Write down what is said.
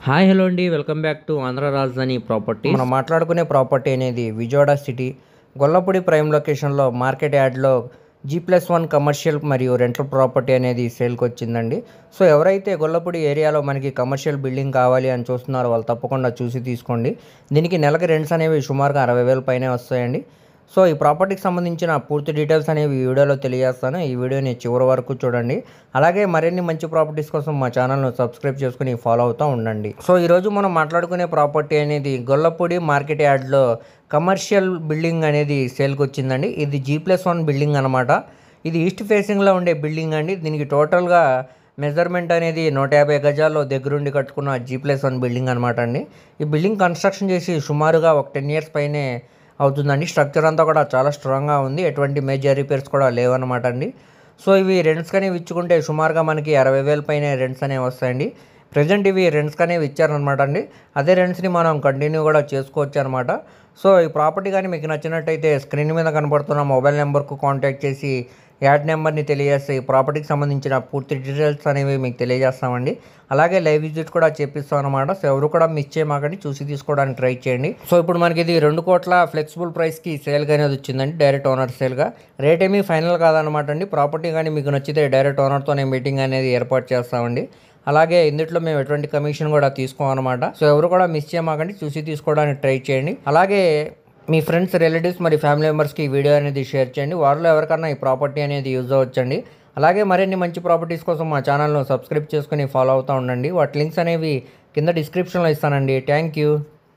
Hi hello అండి, welcome back to Andhra రాజధాని property. మనం మాట్లాడుకునే ప్రాపర్టీ అనేది విజయవాడ సిటీ గొల్లపూడి ప్రైమ్ లొకేషన్లో మార్కెట్ యార్డ్లో G+1 కమర్షియల్ మరియు రెంటల్ ప్రాపర్టీ అనేది సేల్కి వచ్చిందండి. సో ఎవరైతే గొల్లపూడి ఏరియాలో మనకి కమర్షియల్ బిల్డింగ్ కావాలి అని చూస్తున్నారో వాళ్ళు తప్పకుండా చూసి తీసుకోండి. దీనికి నెలకి రెంట్స్ అనేవి సుమారుగా 60,000 పైనే వస్తాయండి. సో ఈ ప్రాపర్టీకి సంబంధించిన పూర్తి డీటెయిల్స్ అనేవి ఈ వీడియోలో తెలియజేస్తాను. ఈ వీడియోని చివరి వరకు చూడండి. అలాగే మరిన్ని మంచి ప్రాపర్టీస్ కోసం మా ఛానల్ను సబ్స్క్రైబ్ చేసుకుని ఫాలో అవుతూ ఉండండి. సో ఈరోజు మనం మాట్లాడుకునే ప్రాపర్టీ అనేది గొల్లపూడి మార్కెట్ యార్డ్లో కమర్షియల్ బిల్డింగ్ అనేది సేల్కి వచ్చిందండి. ఇది G+1 బిల్డింగ్ అనమాట. ఇది ఈస్ట్ ఫేసింగ్లో ఉండే బిల్డింగ్ అండి. దీనికి టోటల్గా మెజర్మెంట్ అనేది 150 గజాల్లో దగ్గరుండి కట్టుకున్న G+1 బిల్డింగ్ అనమాట అండి. ఈ బిల్డింగ్ కన్స్ట్రక్షన్ చేసి సుమారుగా ఒక 10 years పైనే అవుతుందండి. స్ట్రక్చర్ అంతా కూడా చాలా స్ట్రాంగ్గా ఉంది. ఎటువంటి మేజర్ రిపేర్స్ కూడా లేవన్నమాట అండి. సో ఇవి రెంట్స్ అనేవి ఇచ్చుకుంటే సుమారుగా మనకి 60,000 పైనే రెంట్స్ అనేవి వస్తాయండి. ప్రజెంట్ ఇవి రెంట్స్ అనేవి ఇచ్చారనమాట అండి. అదే రెంట్స్ని మనం కంటిన్యూ కూడా చేసుకోవచ్చు అనమాట. సో ఈ ప్రాపర్టీ కానీ మీకు నచ్చినట్టయితే స్క్రీన్ మీద కనబడుతున్న మొబైల్ నెంబర్కు కాంటాక్ట్ చేసి యాడ్ నెంబర్ని తెలియజేస్తే ఈ ప్రాపర్టీకి సంబంధించిన పూర్తి డీటెయిల్స్ అనేవి మీకు తెలియజేస్తామండి. అలాగే లైవ్ విజిట్ కూడా చేపిస్తాం అనమాట. సో ఎవరు కూడా మిస్ చేయమాకండి, చూసి తీసుకోవడానికి ట్రై చేయండి. సో ఇప్పుడు మనకి ఇది 2 కోట్ల ఫ్లెక్సిబుల్ ప్రైస్కి సేల్గా అనేది వచ్చిందండి. డైరెక్ట్ ఓనర్ సేల్గా. రేట్ ఏమీ ఫైనల్ కాదనమాట అండి. ప్రాపర్టీ కానీ మీకు నచ్చితే డైరెక్ట్ ఓనర్తోనే మీటింగ్ అనేది ఏర్పాటు చేస్తామండి. అలాగే ఇందులో మేము ఎటువంటి కమిషన్ కూడా తీసుకోమన్నమాట. సో ఎవరు కూడా మిస్ చేయమాకండి, చూసి తీసుకోవడానికి ట్రై చేయండి. అలాగే మీ ఫ్రెండ్స్, రిలేటివ్స్ మరి ఫ్యామిలీ మెంబర్స్కి ఈ వీడియో అనేది షేర్ చేయండి. వారిలో ఎవరికన్నా ఈ ప్రాపర్టీ అనేది యూజ్ అవ్వచ్చండి. అలాగే మరిన్ని మంచి ప్రాపర్టీస్ కోసం మా ఛానల్ను సబ్స్క్రైబ్ చేసుకుని ఫాలో అవుతూ ఉండండి. వాటి లింక్స్ అనేవి కింద డిస్క్రిప్షన్లో ఇస్తానండి. Thank you.